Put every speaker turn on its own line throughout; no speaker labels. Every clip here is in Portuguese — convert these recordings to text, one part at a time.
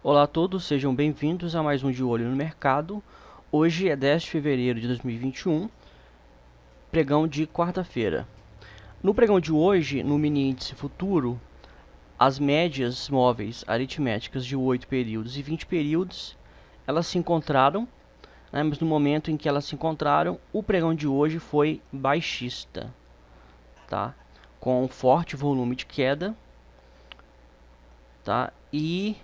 Olá a todos, sejam bem-vindos a mais um De Olho no Mercado. Hoje é 10 de fevereiro de 2021, pregão de quarta-feira. No pregão de hoje, no mini índice futuro, as médias móveis aritméticas de 8 períodos e 20 períodos, elas se encontraram, né, mas no momento em que elas se encontraram, o pregão de hoje foi baixista, tá? Com um forte volume de queda, tá? E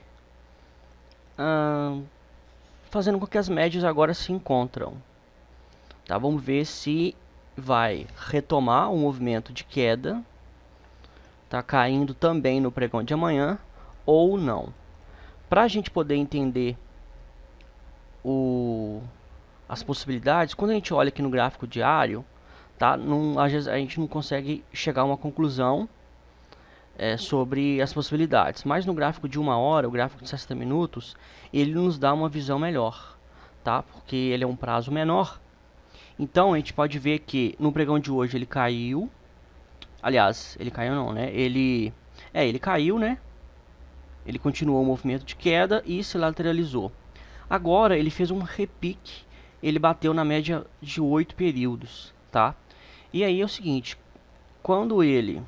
fazendo com que as médias agora se encontram. Tá? Vamos ver se vai retomar o movimento de queda, tá caindo também no pregão de amanhã ou não. Para a gente poder entender as possibilidades, quando a gente olha aqui no gráfico diário, tá? Às vezes a gente não consegue chegar a uma conclusão sobre as possibilidades, mas no gráfico de 1 hora, o gráfico de 60 minutos, ele nos dá uma visão melhor, tá? Porque ele é um prazo menor. Então a gente pode ver que no pregão de hoje ele caiu. Aliás, ele caiu não, né? Ele caiu, né? Ele continuou o movimento de queda e se lateralizou. Agora ele fez um repique, ele bateu na média de 8 períodos, tá? E aí é o seguinte, quando ele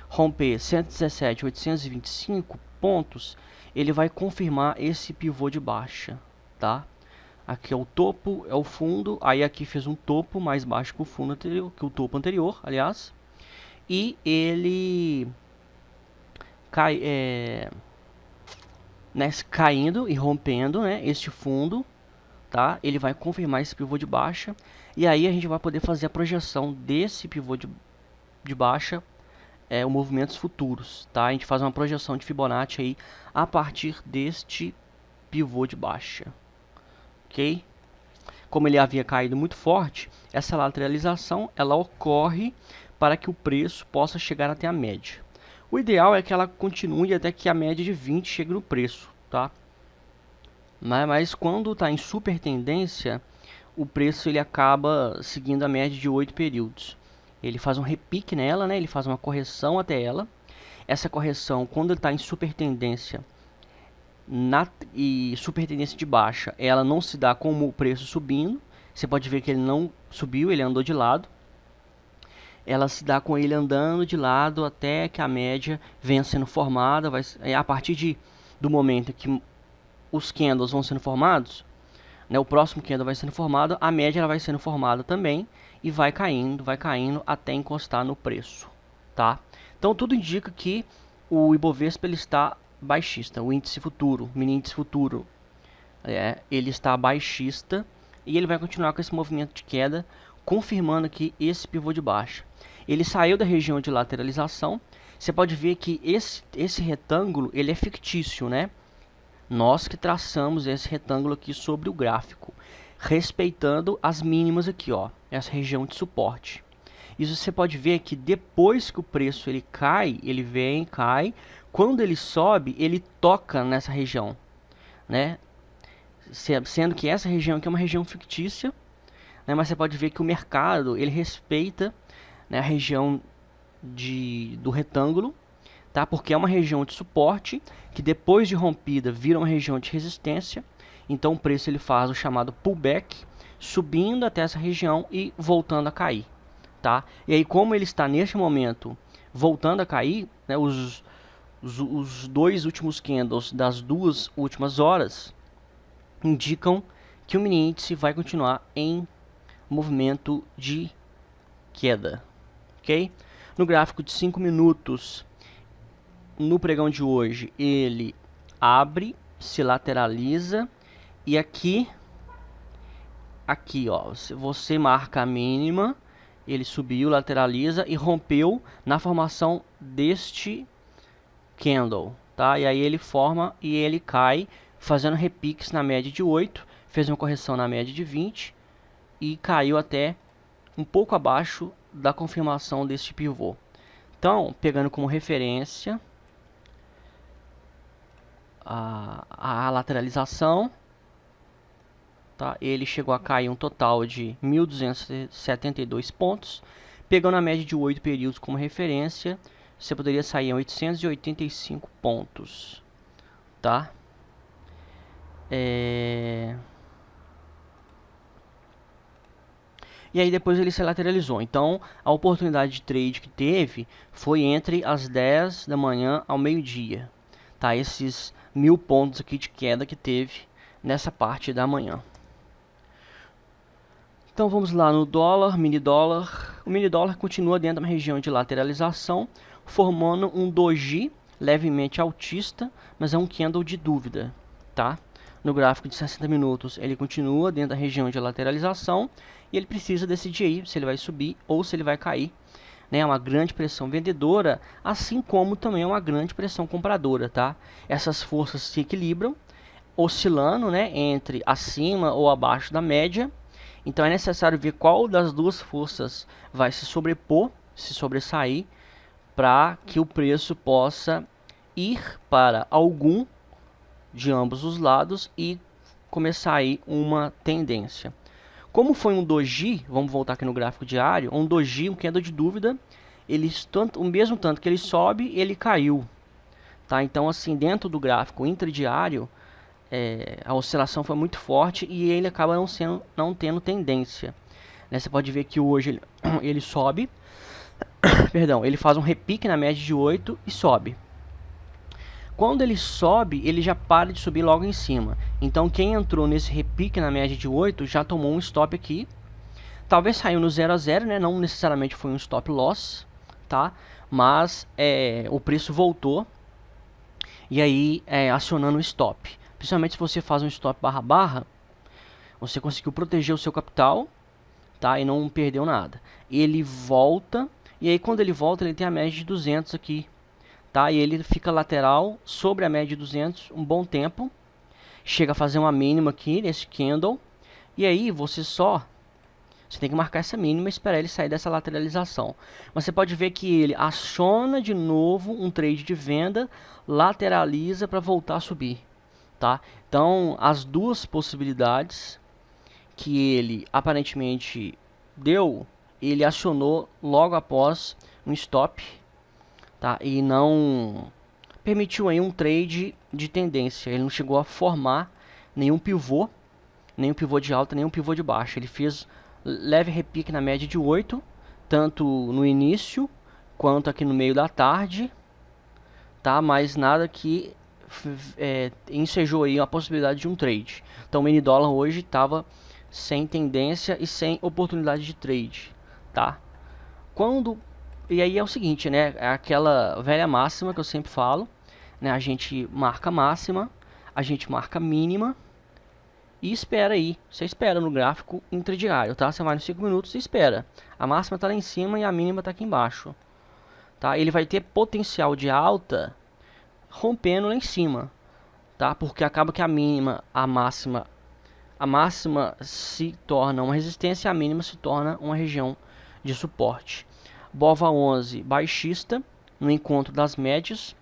romper 117.825 pontos, ele vai confirmar esse pivô de baixa, tá? Aqui é o topo, é o fundo, aí aqui fez um topo mais baixo que o fundo anterior, que o topo anterior, aliás. E ele caindo e rompendo, né, este fundo, tá? Ele vai confirmar esse pivô de baixa e aí a gente vai poder fazer a projeção desse pivô de baixa, os movimentos futuros, tá? A gente faz uma projeção de Fibonacci aí a partir deste pivô de baixa, ok? Como ele havia caído muito forte, essa lateralização ela ocorre para que o preço possa chegar até a média. O ideal é que ela continue até que a média de 20 chegue no preço, tá? Mas quando está em super tendência, o preço ele acaba seguindo a média de 8 períodos. Ele faz um repique nela, né? Ele faz uma correção até ela. Essa correção, quando ele está em super tendência e super tendência de baixa, ela não se dá como o preço subindo. Você pode ver que ele não subiu, ele andou de lado. Ela se dá com ele andando de lado até que a média venha sendo formada. A partir do momento que os candles vão sendo formados, né, o próximo candle vai sendo formado, a média ela vai sendo formada também e vai caindo até encostar no preço, tá? Então tudo indica que o Ibovespa ele está baixista, o índice futuro, mini índice futuro, ele está baixista e ele vai continuar com esse movimento de queda, confirmando aqui esse pivô de baixa. Ele saiu da região de lateralização. Você pode ver que esse retângulo ele é fictício, né? Nós que traçamos esse retângulo aqui sobre o gráfico, respeitando as mínimas aqui, ó, essa região de suporte. Isso você pode ver que depois que o preço ele cai, ele vem, cai, quando ele sobe, ele toca nessa região, né? Sendo que essa região aqui é uma região fictícia, né? Mas você pode ver que o mercado ele respeita, né, a região do retângulo, tá? Porque é uma região de suporte que depois de rompida vira uma região de resistência. Então o preço ele faz o chamado pullback, subindo até essa região e voltando a cair, tá? E aí como ele está neste momento voltando a cair, né, os dois últimos candles das 2 últimas horas indicam que o mini índice vai continuar em movimento de queda, ok? No gráfico de 5 minutos, no pregão de hoje, ele abre, se lateraliza e aqui, ó, se você marca a mínima, ele subiu, lateraliza e rompeu na formação deste candle, tá? E aí ele forma e ele cai, fazendo repiques na média de 8, fez uma correção na média de 20 e caiu até um pouco abaixo da confirmação deste pivô. Então, pegando como referência a lateralização, tá? Ele chegou a cair um total de 1.272 pontos. Pegando a média de 8 períodos como referência, você poderia sair em 885 pontos, tá? E aí depois ele se lateralizou. Então a oportunidade de trade que teve foi entre as 10 da manhã ao meio-dia. Tá? Esses 1000 pontos aqui de queda que teve nessa parte da manhã. Então vamos lá no dólar, mini dólar. O mini dólar continua dentro da região de lateralização, formando um doji levemente altista, mas é um candle de dúvida, tá? No gráfico de 60 minutos ele continua dentro da região de lateralização e ele precisa decidir aí se ele vai subir ou se ele vai cair. É uma grande pressão vendedora, assim como também é uma grande pressão compradora, tá? Essas forças se equilibram, oscilando, né, entre acima ou abaixo da média. Então é necessário ver qual das duas forças vai se sobrepor, se sobressair, para que o preço possa ir para algum de ambos os lados e começar aí uma tendência. Como foi um doji, vamos voltar aqui no gráfico diário, um doji, um candle de dúvida, o mesmo tanto que ele sobe, ele caiu. Tá? Então assim, dentro do gráfico intradiário, a oscilação foi muito forte e ele acaba não tendo tendência. Né? Você pode ver que hoje ele sobe, perdão, ele faz um repique na média de 8 e sobe. Quando ele sobe, ele já para de subir logo em cima. Então quem entrou nesse repique na média de 8 já tomou um stop aqui. Talvez saiu no 0 a 0, né? Não necessariamente foi um stop loss, tá? Mas o preço voltou e aí acionando o stop. Principalmente se você faz um stop barra barra, você conseguiu proteger o seu capital, tá? E não perdeu nada. Ele volta, e aí quando ele volta, ele tem a média de 200 aqui, tá? E ele fica lateral sobre a média de 200 um bom tempo. Chega a fazer uma mínima aqui nesse candle, e aí você tem que marcar essa mínima e esperar ele sair dessa lateralização. Mas você pode ver que ele aciona de novo um trade de venda, lateraliza para voltar a subir. Tá? Então, as duas possibilidades que ele aparentemente deu, ele acionou logo após um stop, tá? E não permitiu aí um trade de tendência. Ele não chegou a formar nenhum pivô de alta, nenhum pivô de baixa. Ele fez leve repique na média de 8, tanto no início quanto aqui no meio da tarde, tá? Mas nada que ensejou aí a possibilidade de um trade. Então o mini dólar hoje estava sem tendência e sem oportunidade de trade, tá? E aí é o seguinte, né? É aquela velha máxima que eu sempre falo, né? A gente marca máxima, a gente marca mínima e espera aí. Você espera no gráfico intradiário, tá? Você vai nos 5 minutos e espera. A máxima está lá em cima e a mínima está aqui embaixo, tá? Ele vai ter potencial de alta rompendo lá em cima, tá? Porque acaba que a máxima se torna uma resistência e a mínima se torna uma região de suporte. BOVA 11 baixista no encontro das médias.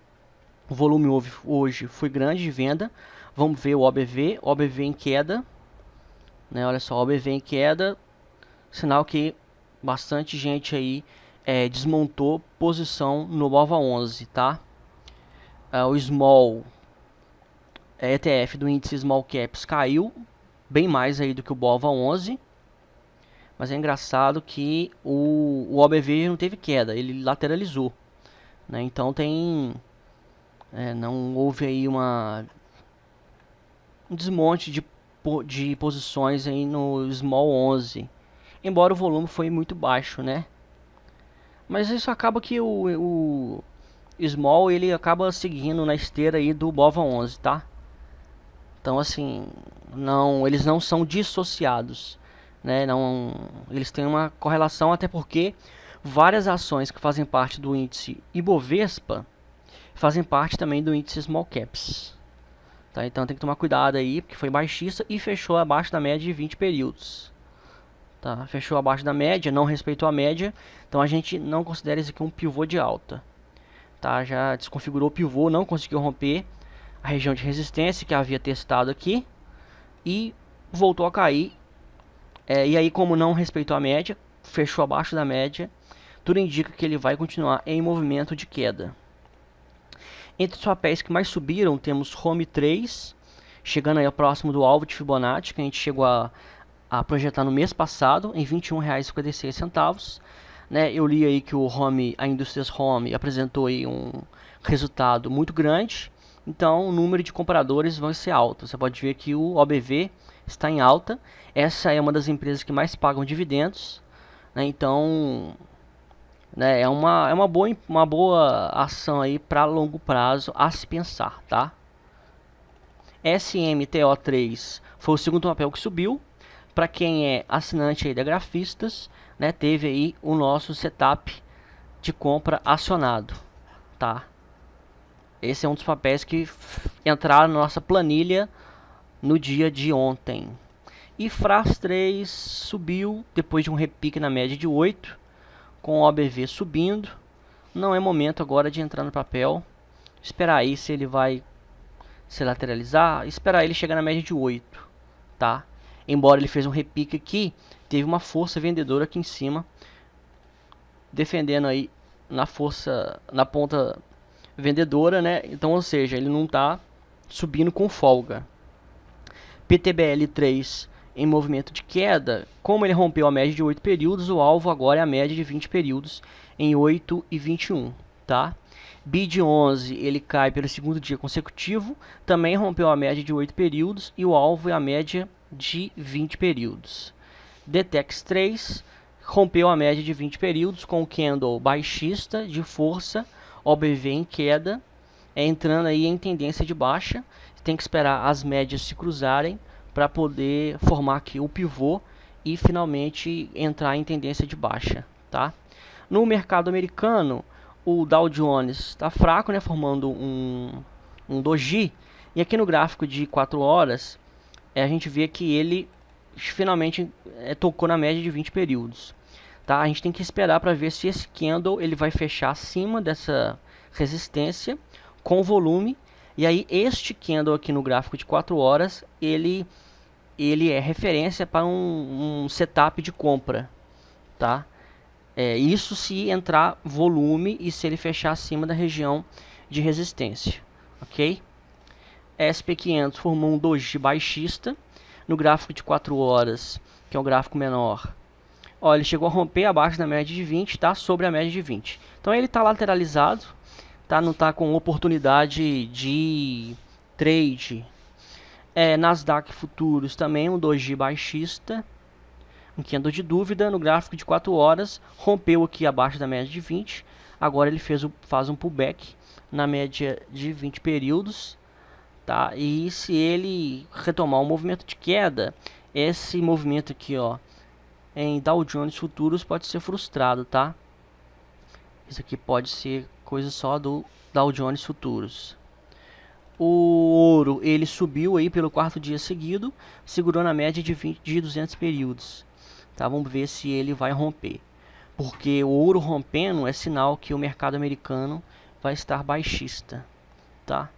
O volume hoje foi grande de venda. Vamos ver o OBV em queda, né? Olha só, OBV em queda, sinal que bastante gente aí desmontou posição no BOVA 11, tá? O Small ETF do índice Small Caps caiu bem mais aí do que o BOVA 11, mas é engraçado que o OBV não teve queda, ele lateralizou, né? Então não houve aí um desmonte de posições aí no Small 11, embora o volume foi muito baixo, né? Mas isso acaba que o Small ele acaba seguindo na esteira aí do BOVA 11, tá? Então assim, eles não são dissociados, né? Eles têm uma correlação, até porque várias ações que fazem parte do índice Ibovespa fazem parte também do índice Small Caps, tá? Então tem que tomar cuidado aí, porque foi baixista e fechou abaixo da média de 20 períodos. Tá? Fechou abaixo da média, não respeitou a média, então a gente não considera isso aqui um pivô de alta. Tá? Já desconfigurou o pivô, não conseguiu romper a região de resistência que havia testado aqui e voltou a cair. E aí, como não respeitou a média, fechou abaixo da média, tudo indica que ele vai continuar em movimento de queda. Entre os papéis que mais subiram, temos Home 3, chegando aí próximo do alvo de Fibonacci, que a gente chegou a projetar no mês passado, em R$ 21,56. Né? Eu li aí que a Indústrias Home apresentou aí um resultado muito grande, então o número de compradores vai ser alto. Você pode ver que o OBV está em alta. Essa é uma das empresas que mais pagam dividendos, né? Então, né, é uma boa ação aí para longo prazo a se pensar, tá? SMTO3 foi o segundo papel que subiu. Para quem é assinante aí da Grafistas, né, teve aí o nosso setup de compra acionado, tá? Esse é um dos papéis que entraram na nossa planilha no dia de ontem. E FRAS 3 subiu depois de um repique na média de 8, com o OBV subindo. Não é momento agora de entrar no papel. Esperar aí se ele vai se lateralizar. Esperar ele chegar na média de 8, tá? Embora ele fez um repique aqui, teve uma força vendedora aqui em cima, defendendo aí na ponta vendedora, né? Então, ou seja, ele não está subindo com folga. PTBL3 em movimento de queda, como ele rompeu a média de 8 períodos, o alvo agora é a média de 20 períodos em 8 e 21, tá? BID11 ele cai pelo segundo dia consecutivo, também rompeu a média de 8 períodos e o alvo é a média de 20 períodos. DTEX 3 rompeu a média de 20 períodos com o candle baixista de força, OBV em queda, entrando aí em tendência de baixa. Tem que esperar as médias se cruzarem para poder formar aqui o pivô e finalmente entrar em tendência de baixa, tá? No mercado americano, o Dow Jones está fraco, né, formando um doji, e aqui no gráfico de 4 horas, a gente vê que ele finalmente tocou na média de 20 períodos, tá? A gente tem que esperar para ver se esse candle ele vai fechar acima dessa resistência com volume, e aí este candle aqui no gráfico de 4 horas, ele é referência para um setup de compra, tá? Isso se entrar volume e se ele fechar acima da região de resistência, ok? SP500 formou um doji baixista no gráfico de 4 horas, que é um gráfico menor. Ó, ele chegou a romper abaixo da média de 20, tá? Sobre a média de 20. Então ele está lateralizado, tá? Não está com oportunidade de trade. Nasdaq Futuros também um doji baixista, um candle de dúvida no gráfico de 4 horas, rompeu aqui abaixo da média de 20. Agora ele faz um pullback na média de 20 períodos. Tá? E se ele retomar um movimento de queda, esse movimento aqui, ó, em Dow Jones Futuros pode ser frustrado, tá? Isso aqui pode ser coisa só do Dow Jones Futuros. O ouro, ele subiu aí pelo quarto dia seguido, segurou na média de 200 períodos. Tá? Vamos ver se ele vai romper. Porque o ouro rompendo é sinal que o mercado americano vai estar baixista, tá?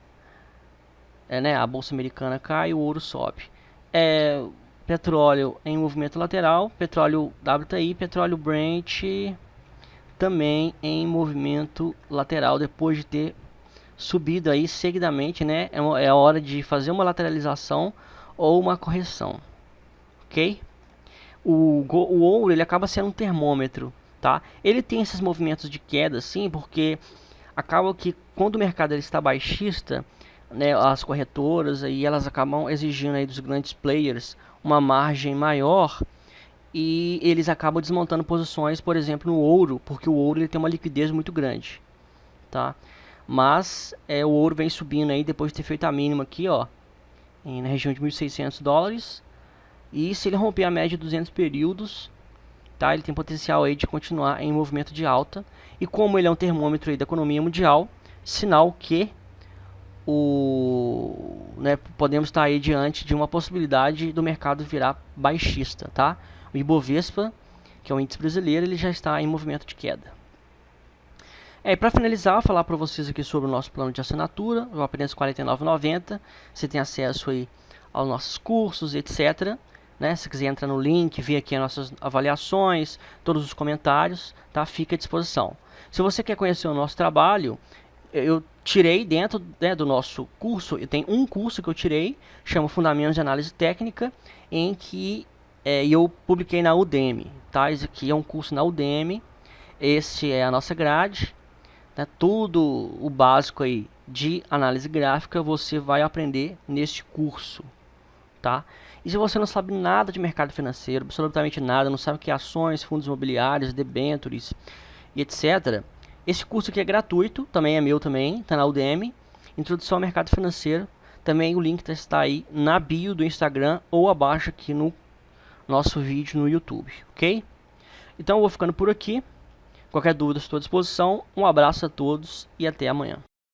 Né, a bolsa americana cai, o ouro sobe. Petróleo em movimento lateral, petróleo WTI, petróleo Brent também em movimento lateral depois de ter subido aí seguidamente, né? É a hora de fazer uma lateralização ou uma correção, ok? O ouro ele acaba sendo um termômetro, tá? Ele tem esses movimentos de queda, sim, porque acaba que quando o mercado ele está baixista, né, as corretoras aí elas acabam exigindo aí dos grandes players uma margem maior e eles acabam desmontando posições, por exemplo, no ouro, porque o ouro ele tem uma liquidez muito grande, tá? Mas o ouro vem subindo aí depois de ter feito a mínima aqui, ó, na região de $1.600, e se ele romper a média de 200 períodos, tá? Ele tem potencial aí de continuar em movimento de alta, e como ele é um termômetro aí da economia mundial, sinal que podemos estar aí diante de uma possibilidade do mercado virar baixista, tá? O Ibovespa, que é o índice brasileiro, ele já está em movimento de queda. Para finalizar, vou falar para vocês aqui sobre o nosso plano de assinatura, o apenas R$ 49,90. Você tem acesso aí aos nossos cursos, etc. Né? Se quiser entrar no link, ver aqui as nossas avaliações, todos os comentários, tá? Fica à disposição. Se você quer conhecer o nosso trabalho, eu tirei dentro, né, do nosso curso, tem um curso que eu tirei, chama Fundamentos de Análise Técnica, em que eu publiquei na Udemy, tá? Esse aqui é um curso na Udemy, esse é a nossa grade, né? Tudo o básico aí de análise gráfica você vai aprender neste curso, tá? E se você não sabe nada de mercado financeiro, absolutamente nada, não sabe o que é ações, fundos imobiliários, debêntures e etc., esse curso aqui é gratuito, também é meu também, tá na Udemy, Introdução ao Mercado Financeiro. Também o link está aí na bio do Instagram ou abaixo aqui no nosso vídeo no YouTube, ok? Então eu vou ficando por aqui. Qualquer dúvida estou à disposição. Um abraço a todos e até amanhã.